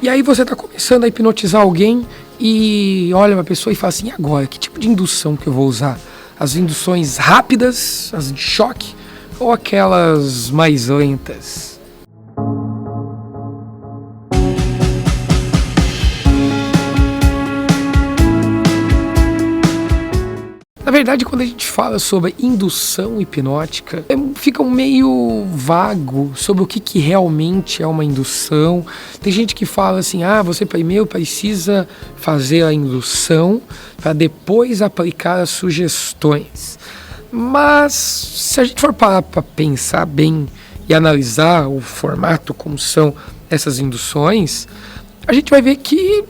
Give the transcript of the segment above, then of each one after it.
E aí você está começando a hipnotizar alguém e olha para a pessoa e fala assim, e agora, que tipo de indução que eu vou usar? As induções rápidas, as de choque, ou aquelas mais lentas? Na verdade, quando a gente fala sobre indução hipnótica, fica um meio vago sobre o que realmente é uma indução. Tem gente que fala assim, você primeiro precisa fazer a indução para depois aplicar as sugestões. Mas se a gente for parar para pensar bem e analisar o formato, como são essas induções, a gente vai ver que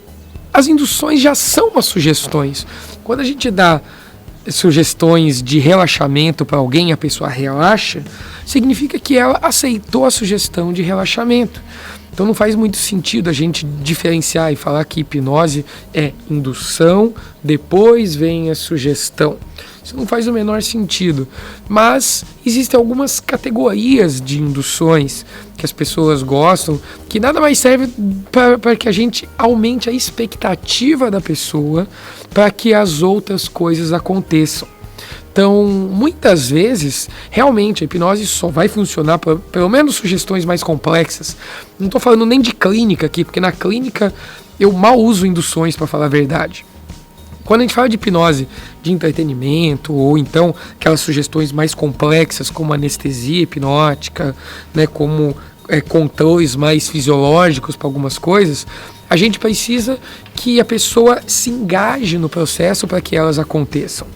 as induções já são umas sugestões. Quando a gente dá sugestões de relaxamento para alguém, a pessoa relaxa, significa que ela aceitou a sugestão de relaxamento. Então não faz muito sentido a gente diferenciar e falar que hipnose é indução, depois vem a sugestão. Isso não faz o menor sentido. Mas existem algumas categorias de induções que as pessoas gostam, que nada mais serve para que a gente aumente a expectativa da pessoa para que as outras coisas aconteçam. Então, muitas vezes, realmente, a hipnose só vai funcionar para, pelo menos, sugestões mais complexas. Não estou falando nem de clínica aqui, porque na clínica eu mal uso induções, para falar a verdade. Quando a gente fala de hipnose de entretenimento, ou então aquelas sugestões mais complexas, como anestesia hipnótica, né, como controles mais fisiológicos para algumas coisas, a gente precisa que a pessoa se engaje no processo para que elas aconteçam.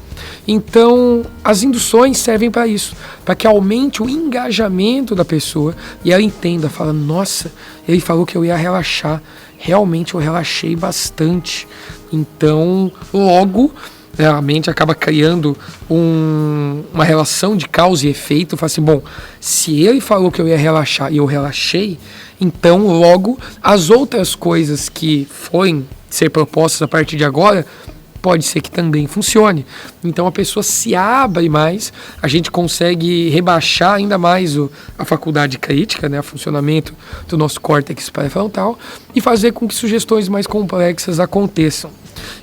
Então, as induções servem para isso, para que aumente o engajamento da pessoa e ela entenda, fala, nossa, ele falou que eu ia relaxar, realmente eu relaxei bastante. Então, logo, a mente acaba criando uma relação de causa e efeito, fala assim, bom, se ele falou que eu ia relaxar e eu relaxei, então logo as outras coisas que forem ser propostas a partir de agora, pode ser que também funcione. Então a pessoa se abre mais, a gente consegue rebaixar ainda mais a faculdade crítica, né, o funcionamento do nosso córtex pré-frontal e fazer com que sugestões mais complexas aconteçam.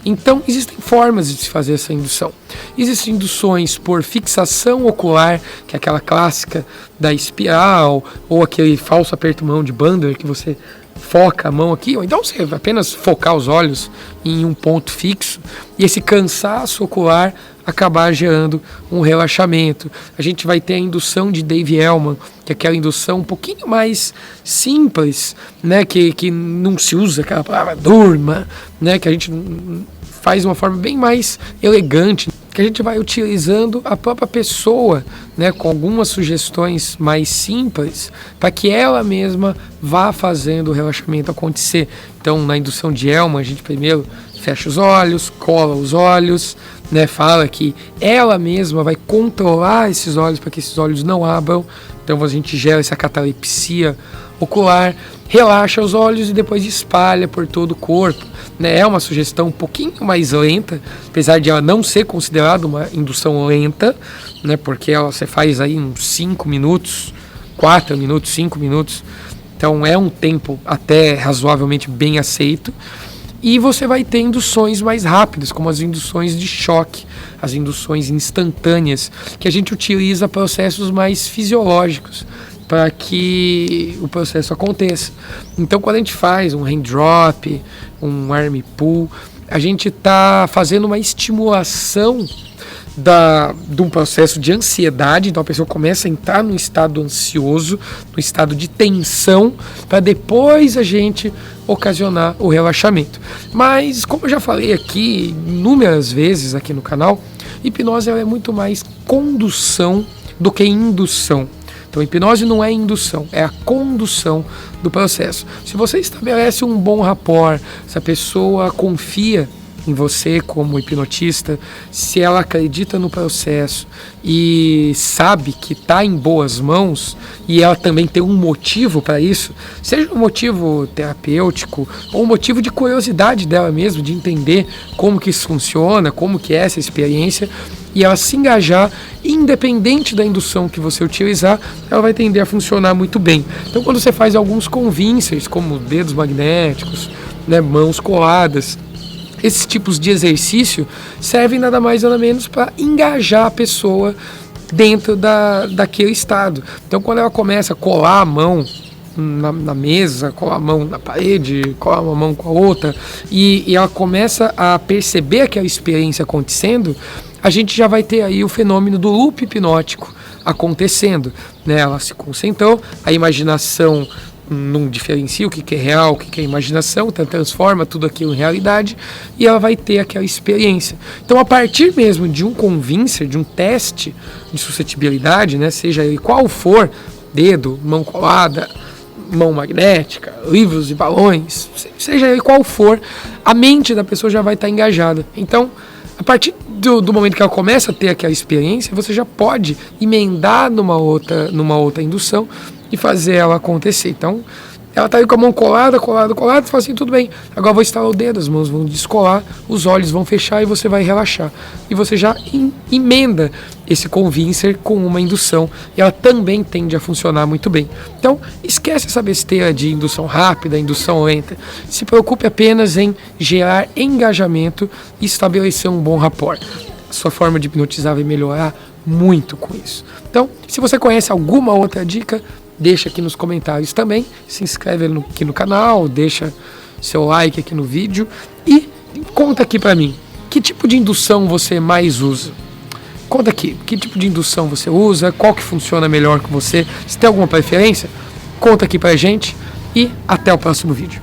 Então existem formas de se fazer essa indução. Existem induções por fixação ocular, que é aquela clássica da espiral, ou aquele falso aperto mão de Bandler que você foca a mão aqui, ou então você apenas focar os olhos em um ponto fixo e esse cansaço ocular acabar gerando um relaxamento. A gente vai ter a indução de Dave Elman, que é aquela indução um pouquinho mais simples, né, que não se usa aquela palavra durma, né, que a gente faz de uma forma bem mais elegante, que a gente vai utilizando a própria pessoa, né, com algumas sugestões mais simples, para que ela mesma vá fazendo o relaxamento acontecer. Então, na indução de Elman, a gente primeiro fecha os olhos, cola os olhos, né, fala que ela mesma vai controlar esses olhos para que esses olhos não abram. Então a gente gera essa catalepsia ocular, relaxa os olhos e depois espalha por todo o corpo. Né? É uma sugestão um pouquinho mais lenta, apesar de ela não ser considerada uma indução lenta, né, porque você faz aí uns 5 minutos, 4 minutos, 5 minutos. Então é um tempo até razoavelmente bem aceito. E você vai ter induções mais rápidas, como as induções de choque, as induções instantâneas, que a gente utiliza processos mais fisiológicos para que o processo aconteça. Então, quando a gente faz um raindrop, um arm pull, a gente está fazendo uma estimulação de um processo de ansiedade. Então a pessoa começa a entrar num estado ansioso, num estado de tensão, para depois a gente ocasionar o relaxamento. Mas, como eu já falei aqui inúmeras vezes aqui no canal, hipnose ela é muito mais condução do que indução. Então hipnose não é indução, é a condução do processo. Se você estabelece um bom rapport, se a pessoa confia em você como hipnotista, se ela acredita no processo e sabe que está em boas mãos e ela também tem um motivo para isso, seja um motivo terapêutico ou um motivo de curiosidade dela mesmo, de entender como que isso funciona, como que é essa experiência, e ela se engajar, independente da indução que você utilizar, ela vai tender a funcionar muito bem. Então, quando você faz alguns convincers, como dedos magnéticos, né, mãos coladas, esses tipos de exercício servem nada mais nada menos para engajar a pessoa dentro daquele estado. Então, quando ela começa a colar a mão na mesa, colar a mão na parede, colar uma mão com a outra, e ela começa a perceber aquela experiência acontecendo, a gente já vai ter aí o fenômeno do loop hipnótico acontecendo, né? Ela se concentrou, a imaginação não diferencia o que é real, o que é imaginação, então transforma tudo aquilo em realidade e ela vai ter aquela experiência. Então, a partir mesmo de um convincer, de um teste de suscetibilidade, né, seja ele qual for, dedo, mão colada, mão magnética, livros e balões, seja ele qual for, a mente da pessoa já vai estar engajada. Então, a partir do momento que ela começa a ter aquela experiência, você já pode emendar numa outra indução e fazer ela acontecer. Então, ela está aí com a mão colada, você fala assim, tudo bem, agora eu vou estalar o dedo, as mãos vão descolar, os olhos vão fechar e você vai relaxar. E você já emenda esse convincer com uma indução, e ela também tende a funcionar muito bem. Então, esquece essa besteira de indução rápida, indução lenta. Se preocupe apenas em gerar engajamento e estabelecer um bom rapport. A sua forma de hipnotizar vai melhorar muito com isso. Então, se você conhece alguma outra dica, deixa aqui nos comentários também, se inscreve aqui no canal, deixa seu like aqui no vídeo e conta aqui pra mim, que tipo de indução você mais usa? Conta aqui, que tipo de indução você usa, qual que funciona melhor com você, se tem alguma preferência, conta aqui pra gente e até o próximo vídeo.